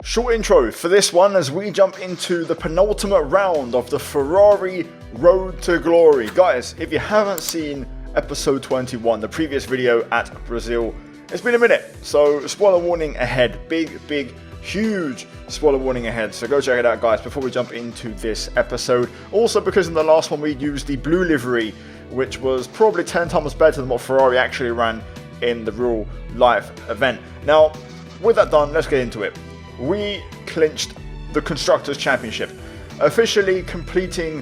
Short intro for this one as we jump into the penultimate round of the Ferrari Road to Glory. Guys, if you haven't seen episode 21, the previous video at Brazil, it's been a minute, so spoiler warning ahead. Big, huge spoiler warning ahead, so go check it out, guys, before we jump into this episode. Also, because in the last one we used the blue livery, which was probably 10 times better than what Ferrari actually ran in the real life event. Now, with that done, let's get into it. We clinched the Constructors' Championship, officially completing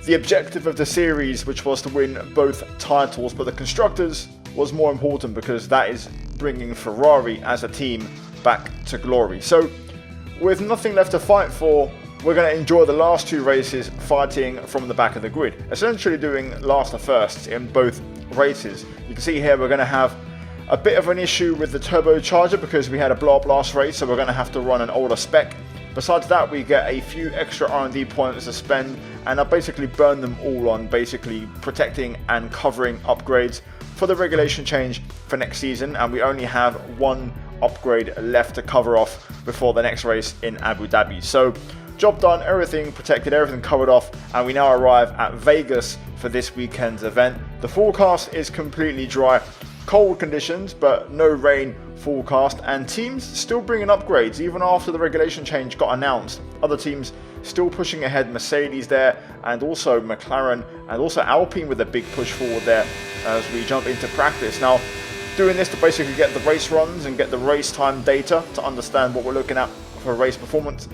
the objective of the series, which was to win both titles, but the Constructors was more important because that is bringing Ferrari as a team back to glory. So, with nothing left to fight for, we're going to enjoy the last two races fighting from the back of the grid, essentially doing last to first in both races. You can see here we're going to have a bit of an issue with the turbocharger because we had a blow up last race, so we're going to have to run an older spec. Besides that, we get a few extra R&D points to spend, and I basically burn them all on basically protecting and covering upgrades for the regulation change for next season, and we only have one upgrade left to cover off before the next race in Abu Dhabi. So job done, everything protected, everything covered off, and we now arrive at Vegas for this weekend's event. The forecast is completely dry. Cold conditions, but no rain forecast, and teams still bringing upgrades even after the regulation change got announced. Other teams still pushing ahead, Mercedes there, and also McLaren, and also Alpine with a big push forward there as we jump into practice. Now, doing this to basically get the race runs and get the race time data to understand what we're looking at for race performance.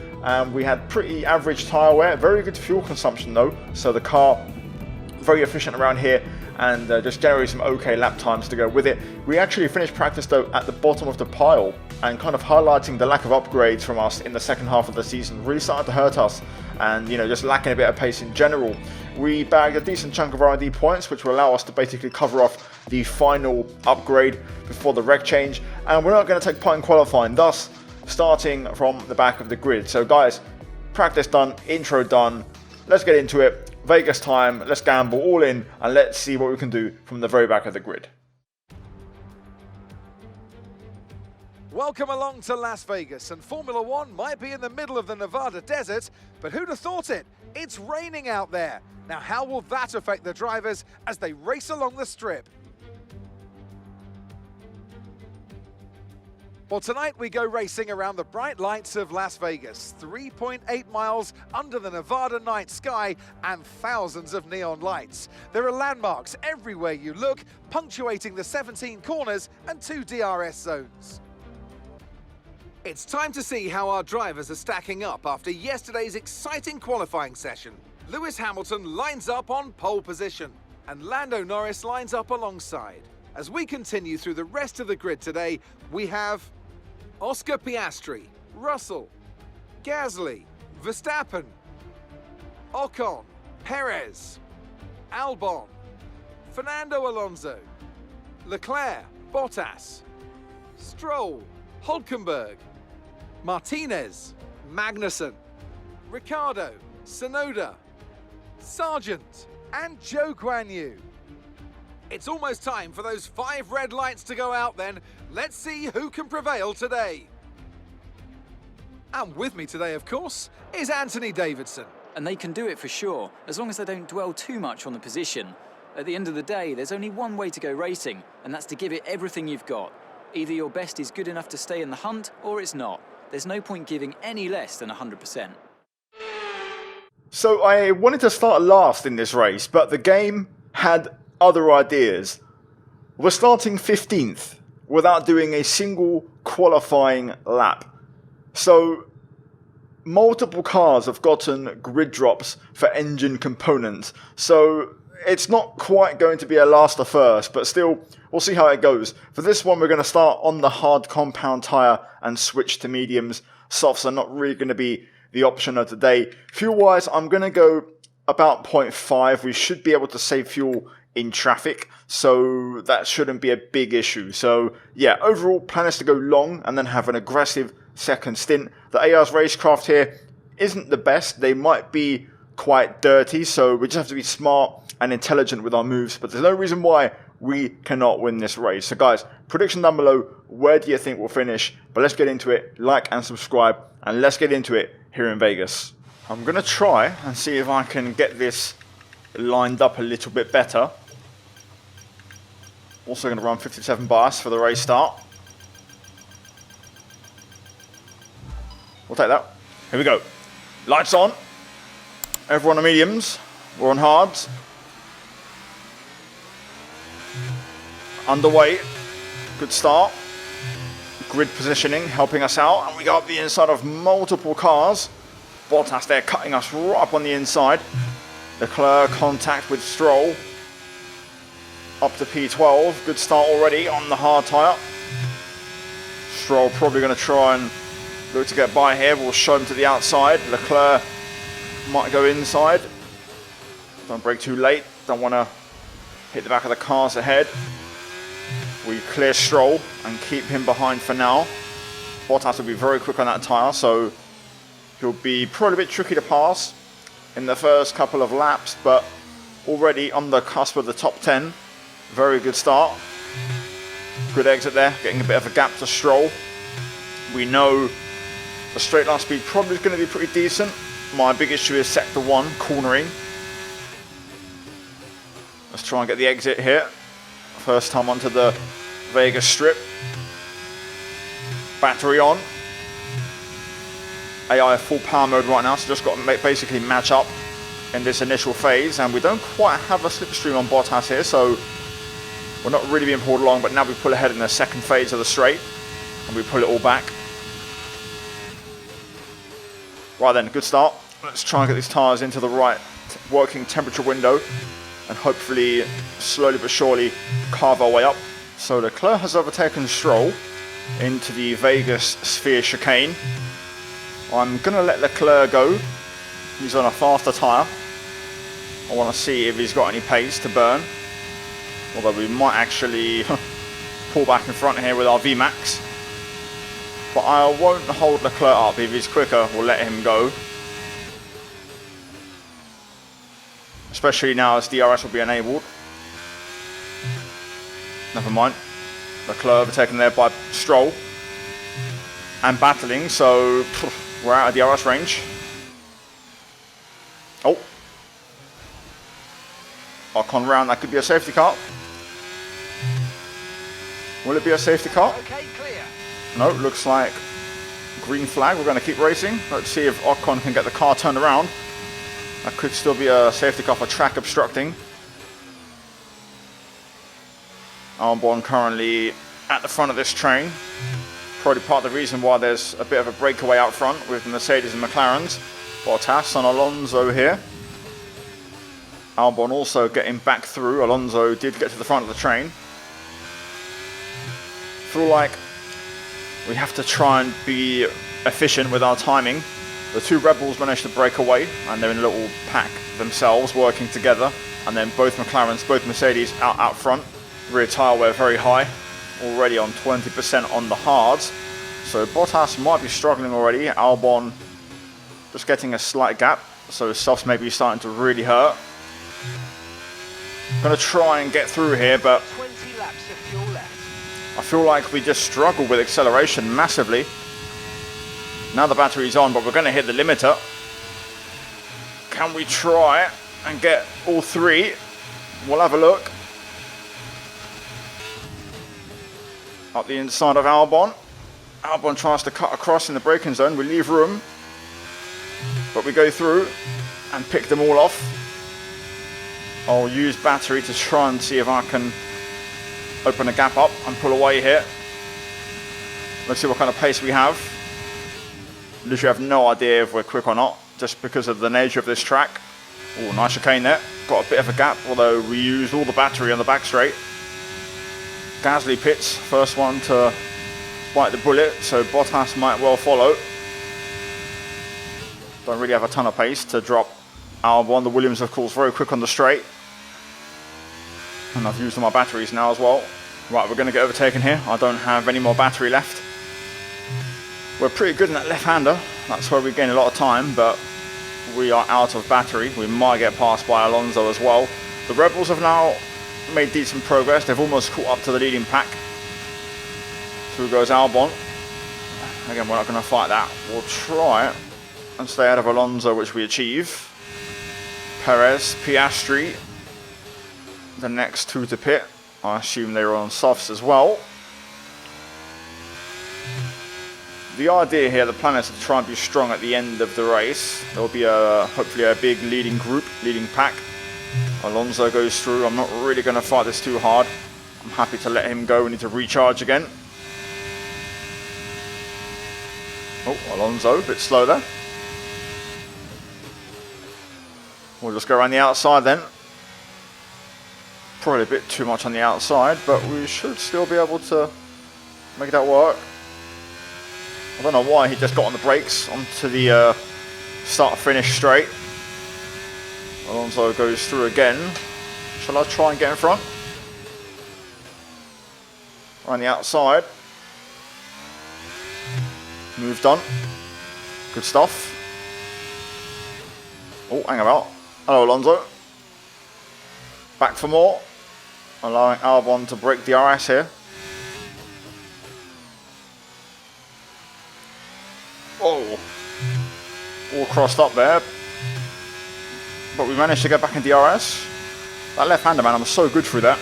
We had pretty average tyre wear, very good fuel consumption though, so the car very efficient around here, and just generate some okay lap times to go with it. We actually finished practice though at the bottom of the pile, and kind of highlighting the lack of upgrades from us in the second half of the season really started to hurt us, and just lacking a bit of pace in general. We bagged a decent chunk of R&D points, which will allow us to basically cover off the final upgrade before the reg change, and we're not going to take part in qualifying, thus starting from the back of the grid. So guys, practice done, intro done, let's get into it. Vegas time, let's gamble all in and let's see what we can do from the very back of the grid. Welcome along to Las Vegas, and Formula One might be in the middle of the Nevada desert, but who'd have thought it? It's raining out there. Now how will that affect the drivers as they race along the strip? Well, tonight we go racing around the bright lights of Las Vegas, 3.8 miles under the Nevada night sky and thousands of neon lights. There are landmarks everywhere you look, punctuating the 17 corners and 2 DRS zones. It's time to see how our drivers are stacking up after yesterday's exciting qualifying session. Lewis Hamilton lines up on pole position, and Lando Norris lines up alongside. As we continue through the rest of the grid today, we have Oscar Piastri, Russell, Gasly, Verstappen, Ocon, Perez, Albon, Fernando Alonso, Leclerc, Bottas, Stroll, Hülkenberg, Martinez, Magnussen, Ricciardo, Tsunoda, Sargent, and Zhou Guanyu. It's almost time for those 5 red lights to go out then. Let's see who can prevail today. And with me today, of course, is Anthony Davidson. And they can do it for sure, as long as they don't dwell too much on the position. At the end of the day, there's only one way to go racing, and that's to give it everything you've got. Either your best is good enough to stay in the hunt, or it's not. There's no point giving any less than 100%. So I wanted to start last in this race, but the game had other ideas. We're starting 15th without doing a single qualifying lap. So multiple cars have gotten grid drops for engine components. So it's not quite going to be a last to first, but still, we'll see how it goes. For this one, we're going to start on the hard compound tyre and switch to mediums. Softs are not really going to be the option of today. Fuel-wise, I'm going to go about 0.5. We should be able to save fuel in traffic, so that shouldn't be a big issue. So yeah, overall plan is to go long and then have an aggressive second stint. The AR's racecraft here isn't the best. They might be quite dirty, so we just have to be smart and intelligent with our moves, but there's no reason why we cannot win this race. So guys, prediction down below, where do you think we'll finish? But let's get into it. Like and subscribe, and let's get into it here in Vegas. I'm going to try and see if I can get this lined up a little bit better. Also going to run 57 bias for the race start. We'll take that. Here we go. Lights on. Everyone on mediums. We're on hards. Underway. Good start. Grid positioning helping us out. And we go up the inside of multiple cars. Bottas there cutting us right up on the inside. Leclerc contact with Stroll. Up to P12. Good start already on the hard tyre. Stroll probably going to try and look to get by here. We'll show him to the outside. Leclerc might go inside. Don't brake too late. Don't want to hit the back of the cars ahead. We clear Stroll and keep him behind for now. Bottas will be very quick on that tyre, so he'll be probably a bit tricky to pass in the first couple of laps, but already on the cusp of the top 10. Very good start. Good exit there, getting a bit of a gap to Stroll. We know the straight line speed probably is going to be pretty decent. My big issue is sector 1, cornering. Let's try and get the exit here. First time onto the Vegas strip. Battery on. AI full power mode right now, so just got to basically match up in this initial phase. And we don't quite have a slipstream on Bottas here, so we're not really being pulled along, but now we pull ahead in the second phase of the straight and we pull it all back. Right then, good start. Let's try and get these tyres into the right working temperature window and hopefully slowly but surely carve our way up. So Leclerc has overtaken Stroll into the Vegas Sphere chicane. I'm going to let Leclerc go. He's on a faster tyre. I want to see if he's got any pace to burn. Although we might actually pull back in front here with our VMAX. But I won't hold Leclerc up. If he's quicker, we'll let him go. Especially now as DRS will be enabled. Never mind. Leclerc overtaken there by Stroll. And battling, so we're out of DRS range. Oh. Ocon round, that could be a safety car. Will it be a safety car? Okay, clear. No, looks like green flag. We're going to keep racing. Let's see if Ocon can get the car turned around. That could still be a safety car for track obstructing. Albon currently at the front of this train. Probably part of the reason why there's a bit of a breakaway out front with the Mercedes and McLarens. Bottas on Alonso here. Albon also getting back through. Alonso did get to the front of the train. Feel like we have to try and be efficient with our timing. The two Red Bulls managed to break away and they're in a little pack themselves working together. And then both McLarens, both Mercedes out front. Rear tyre wear very high. Already on 20% on the hards. So Bottas might be struggling already. Albon just getting a slight gap. So softs may be starting to really hurt. Going to try and get through here, but 20 laps of fuel left. I feel like we just struggle with acceleration massively. Now the battery's on, but we're going to hit the limiter. Can we try and get all three? We'll have a look. Up the inside of Albon. Albon tries to cut across in the braking zone. We leave room, but we go through and pick them all off. I'll use battery to try and see if I can open a gap up and pull away here. Let's see what kind of pace we have. Literally have no idea if we're quick or not, just because of the nature of this track. Oh, nice chicane there. Got a bit of a gap, although we used all the battery on the back straight. Gasly pits, first one to bite the bullet, so Bottas might well follow. Don't really have a ton of pace to drop Albon. The Williams, of course, very quick on the straight. And I've used all my batteries now as well. Right, we're going to get overtaken here. I don't have any more battery left. We're pretty good in that left-hander. That's where we gain a lot of time, but we are out of battery. We might get passed by Alonso as well. The Red Bulls have now made decent progress. They've almost caught up to the leading pack. Through goes Albon. Again, we're not going to fight that. We'll try and stay out of Alonso, which we achieve. Perez, Piastri, the next two to pit. I assume they were on softs as well. The idea here, the plan is to try and be strong at the end of the race. There'll be hopefully a big leading group, leading pack. Alonso goes through. I'm not really going to fight this too hard. I'm happy to let him go. We need to recharge again. Oh, Alonso, a bit slow there. We'll just go around the outside then. Probably a bit too much on the outside, but we should still be able to make that work. I don't know why he just got on the brakes onto the start-finish straight. Alonso goes through again. Shall I try and get in front? Around the outside. Moved on. Good stuff. Oh, hang about. Hello, Alonso. Back for more. Allowing Albon to break the RS here. Oh. All crossed up there. But we managed to get back into the RS. That left-hander, man, I'm so good through that.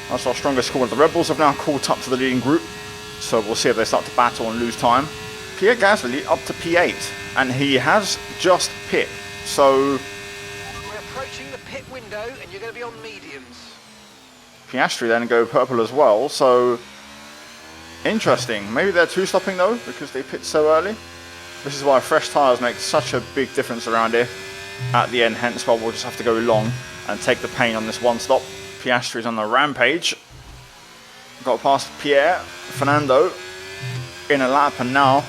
That's our strongest score. The Red Bulls have now caught up to the leading group. So we'll see if they start to battle and lose time. Pierre Gasly up to P8. And he has just pit. So... we're approaching the pit window and you're going to be on mediums. Piastri then go purple as well. So... interesting. Maybe they're two-stopping though, because they pit so early. This is why fresh tyres make such a big difference around here at the end, hence why we'll just have to go long and take the pain on this one stop. Piastri's on the rampage. Got past Pierre, Fernando in a lap, and now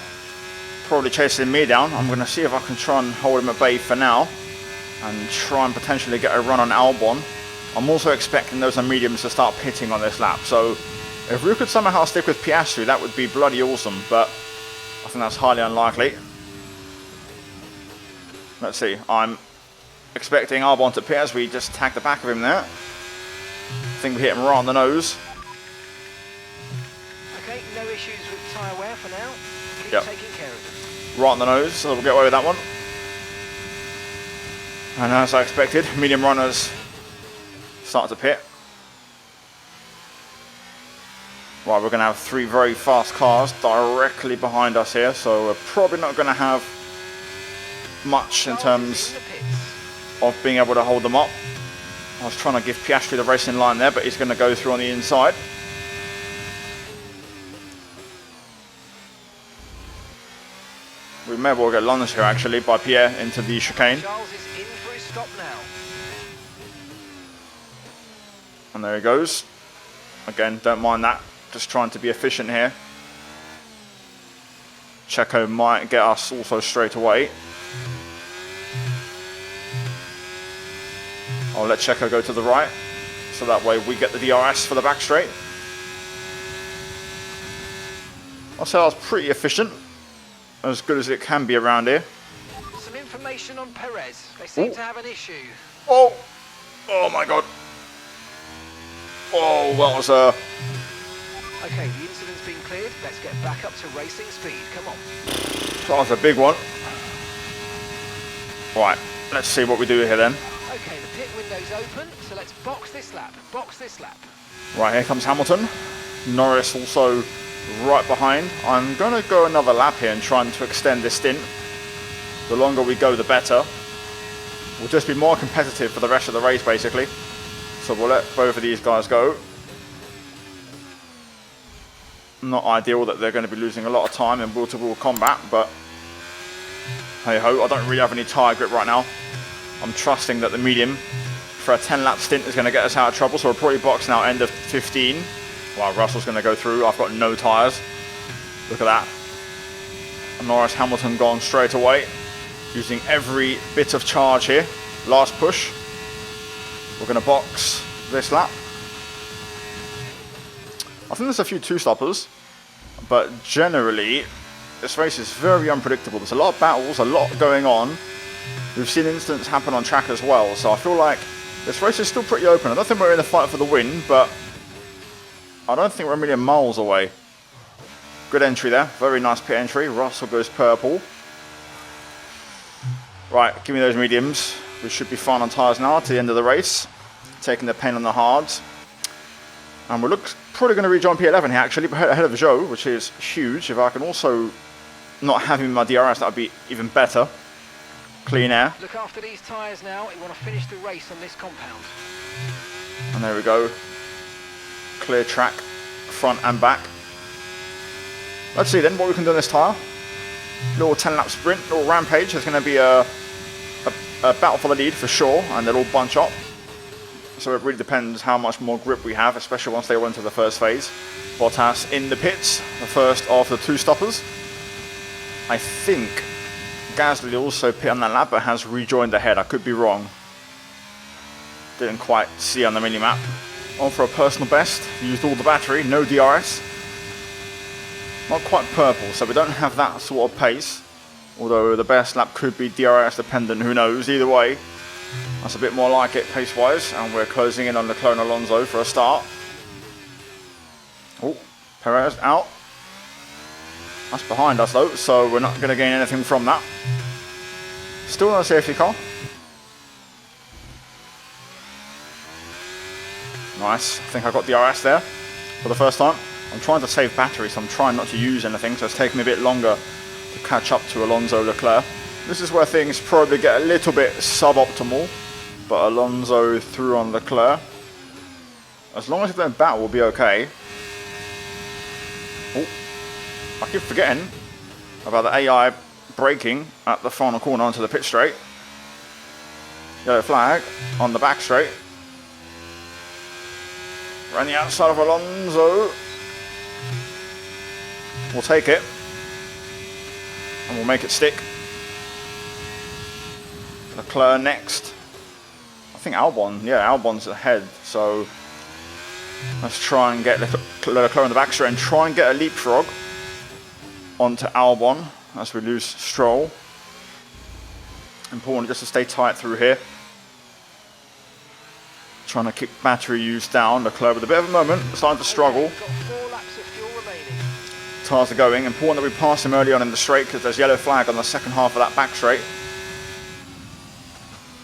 probably chasing me down. I'm going to see if I can try and hold him at bay for now and try and potentially get a run on Albon. I'm also expecting those on mediums to start pitting on this lap, so if we could somehow stick with Piastri, that would be bloody awesome, but I think that's highly unlikely. Let's see, I'm expecting Albon to pit as we just tag the back of him there. I think we hit him right on the nose. Okay, no issues with tyre wear for now. Keep taking care of them. Right on the nose, so we'll get away with that one. And as I expected, medium runners start to pit. Right, we're going to have three very fast cars directly behind us here, so we're probably not going to have much in terms of being able to hold them up. I was trying to give Piastri the racing line there, but he's going to go through on the inside. We may well get lunged here actually by Pierre into the chicane. Charles is in for his stop now. And there he goes. Again, don't mind that. Just trying to be efficient here. Checo might get us also straight away. I'll let Checo go to the right, so that way we get the DRS for the back straight. I'll say I was pretty efficient, as good as it can be around here. Some information on Perez. They seem to have an issue. Oh! Oh my god. Oh, that was Okay, the incident's been cleared. Let's get back up to racing speed. Come on. that was a big one. Right, let's see what we do here then. Okay, the pit window's open, so let's box this lap. Box this lap. Right, here comes Hamilton. Norris also right behind. I'm going to go another lap here and trying to extend this stint. The longer we go, the better. We'll just be more competitive for the rest of the race, basically. So we'll let both of these guys go. Not ideal that they're going to be losing a lot of time in wheel-to-wheel combat, but hey-ho, I don't really have any tyre grip right now. I'm trusting that the medium for a 10-lap stint is going to get us out of trouble, so we're probably boxing out end of 15. Wow, Russell's going to go through. I've got no tyres. Look at that. And Norris, Hamilton gone straight away, using every bit of charge here. Last push. We're going to box this lap. I think there's a few two-stoppers, but generally, this race is very unpredictable. There's a lot of battles, a lot going on. We've seen incidents happen on track as well, so I feel like This race is still pretty open. I don't think we're in the fight for the win, but I don't think we're a million miles away. Good entry there. Very nice pit entry. Russell goes purple. Right, give me those mediums. We should be fine on tyres now to the end of the race. Taking the pain on the hards. And we look probably going to rejoin P11 here actually, ahead of Joe, which is huge. If I can also not have him in my DRS, that would be even better. Clean air. Look after these tyres now. You want to finish the race on this compound. And there we go. Clear track, front and back. Let's see then what we can do on this tyre. Little 10-lap sprint, little rampage. There's going to be a battle for the lead for sure, and they'll all bunch up. So it really depends how much more grip we have, especially once they went to the first phase. Bottas in the pits, the first of the 2 stoppers. I think Gasly also pit on that lap, but has rejoined ahead. I could be wrong. Didn't quite see on the mini-map. On for a personal best. Used all the battery, no DRS. Not quite purple, so we don't have that sort of pace. Although the best lap could be DRS dependent, who knows. Either way, that's a bit more like it pace-wise. And we're closing in on Leclerc and Alonso for a start. Oh, Perez out. That's behind us though, so we're not going to gain anything from that. Still on a safety car. Nice. I think I got DRS there for the first time. I'm trying to save battery, so I'm trying not to use anything, so it's taking me a bit longer to catch up to Alonso Leclerc. This is where things probably get a little bit suboptimal, but Alonso through on Leclerc. As long as they don't battle, we'll be okay. Oh, I keep forgetting about the AI braking at the final corner onto the pit straight. Yellow flag on the back straight. Around the outside of Alonso. We'll take it. And we'll make it stick. Leclerc next. I think Albon. Yeah, Albon's ahead. So let's try and get Leclerc on the back straight and try and get a leapfrog onto Albon as we lose Stroll. Important just to stay tight through here. Trying to kick battery use down. Leclerc with a bit of a moment, starting to struggle. Tyres are going. Important that we pass him early on in the straight because there's yellow flag on the second half of that back straight.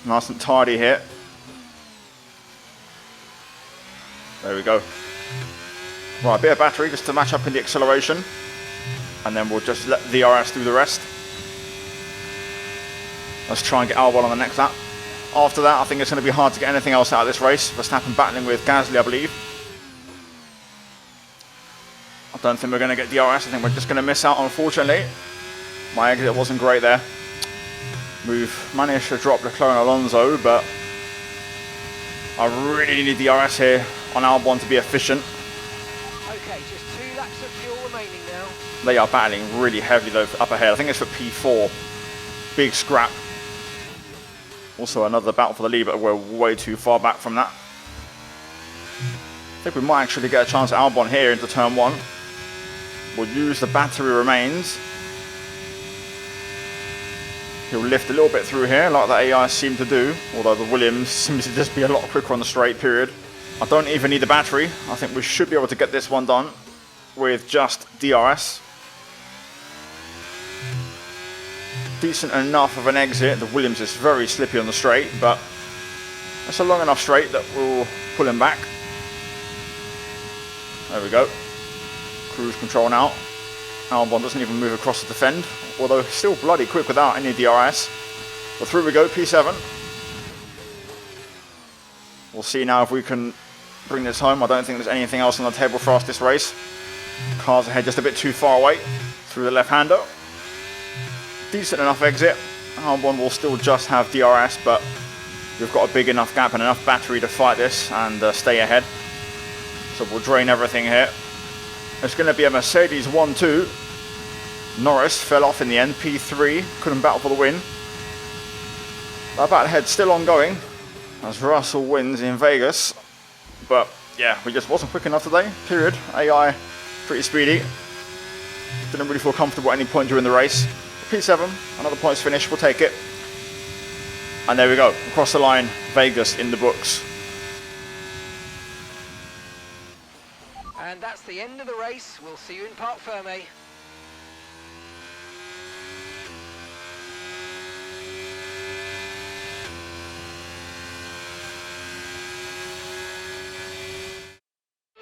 Nice and tidy here. There we go. Right, a bit of battery just to match up in the acceleration. And then we'll just let the DRS do the rest. Let's try and get Albon on the next lap. After that, I think it's going to be hard to get anything else out of this race. Verstappen battling with Gasly, I believe. I don't think we're going to get DRS. I think we're just going to miss out, unfortunately. My exit wasn't great there. We've managed to drop Leclerc and Alonso, but I really need DRS here on Albon to be efficient. Okay, just 2 laps of fuel remaining now. They are battling really heavily though up ahead. I think it's for P4. Big scrap. Also another battle for the lead, but we're way too far back from that. I think we might actually get a chance at Albon here into turn 1. We'll use the battery remains. He'll lift a little bit through here, like the AI seemed to do, although the Williams seems to just be a lot quicker on the straight, period. I don't even need the battery. I think we should be able to get this one done with just DRS. Decent enough of an exit. The Williams is very slippy on the straight, but it's a long enough straight that we'll pull him back. There we go. Cruise control now. Albon doesn't even move across to defend, although still bloody quick without any DRS. But through we go, P7. We'll see now if we can bring this home. I don't think there's anything else on the table for us this race. Cars ahead just a bit too far away through the left-hander. Decent enough exit. Albon will still just have DRS, but we've got a big enough gap and enough battery to fight this and stay ahead. So we'll drain everything here. It's going to be a Mercedes 1-2. Norris fell off in the end, P3, couldn't battle for the win. That battle ahead still ongoing as Russell wins in Vegas. But yeah, we just wasn't quick enough today, period. AI pretty speedy. Didn't really feel comfortable at any point during the race. P7, another points finish, we'll take it. And there we go, across the line, Vegas in the books. And that's the end of the race. We'll see you in Parc Fermé.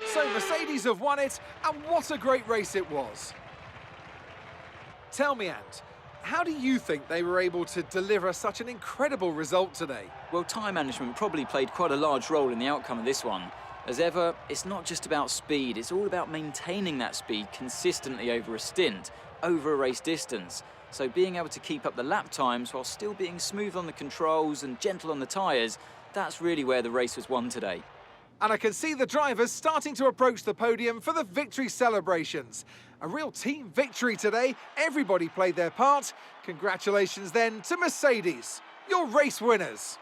So Mercedes have won it, and what a great race it was. Tell me, Ant, how do you think they were able to deliver such an incredible result today? Well, time management probably played quite a large role in the outcome of this one. As ever, it's not just about speed, it's all about maintaining that speed consistently over a stint, over a race distance. So being able to keep up the lap times while still being smooth on the controls and gentle on the tyres, that's really where the race was won today. And I can see the drivers starting to approach the podium for the victory celebrations. A real team victory today. Everybody played their part. Congratulations then to Mercedes, your race winners.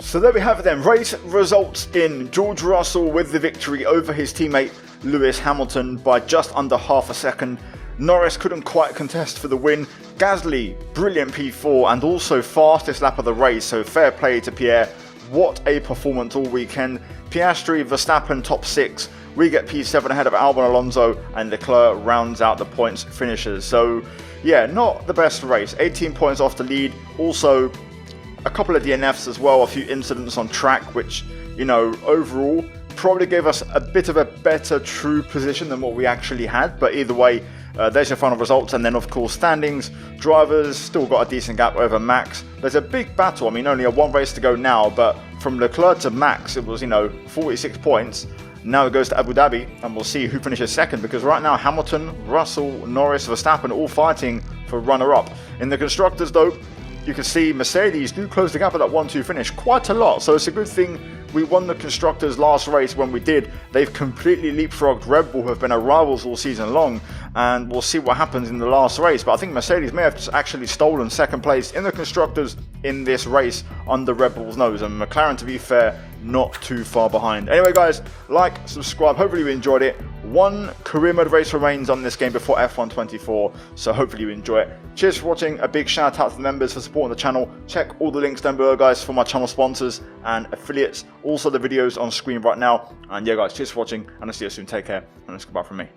So there we have it then, race results in George Russell with the victory over his teammate Lewis Hamilton by just under half a second. Norris couldn't quite contest for the win. Gasly, brilliant P4 and also fastest lap of the race, so fair play to Pierre. What a performance all weekend. Piastri, Verstappen top 6. We get P7 ahead of Albon Alonso, and Leclerc rounds out the points finishers. So yeah, not the best race. 18 points off the lead. Also a couple of DNFs as well, a few incidents on track, which, you know, overall probably gave us a bit of a better true position than what we actually had. But either way, there's your final results. And then of course standings, drivers still got a decent gap over Max. There's a big battle. I mean, only a one race to go now, but from Leclerc to Max it was, you know, 46 points. Now it goes to Abu Dhabi and we'll see who finishes second, because right now Hamilton, Russell, Norris, Verstappen all fighting for runner-up. In the constructors though, you can see Mercedes do close the gap at that 1-2 finish quite a lot, so it's a good thing we won the Constructors last race when we did. They've completely leapfrogged Red Bull, who have been our rivals all season long, and we'll see what happens in the last race. But I think Mercedes may have just actually stolen second place in the Constructors in this race under Red Bull's nose, and McLaren, to be fair, not too far behind. Anyway guys, like, subscribe, hopefully you enjoyed it. One career mode race remains on this game before F1 24, so hopefully you enjoy it. Cheers for watching, a big shout out to the members for supporting the channel. Check all the links down below guys for my channel sponsors and affiliates, also the videos on screen right now. And yeah guys, cheers for watching, and I'll see you soon. Take care, and it's goodbye from me.